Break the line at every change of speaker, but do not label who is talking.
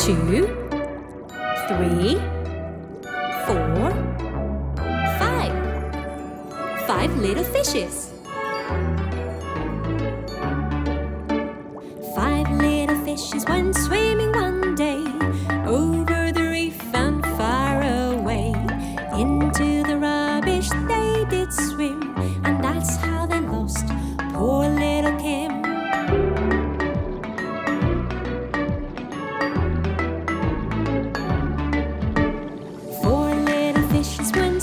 2, 3, 4, 5. 5 little fishes. 5 little fishes went swimming one day over the reef and far away. Into the rubbish they did swim, and that's how they lost poor little Kim. 4 little fishes went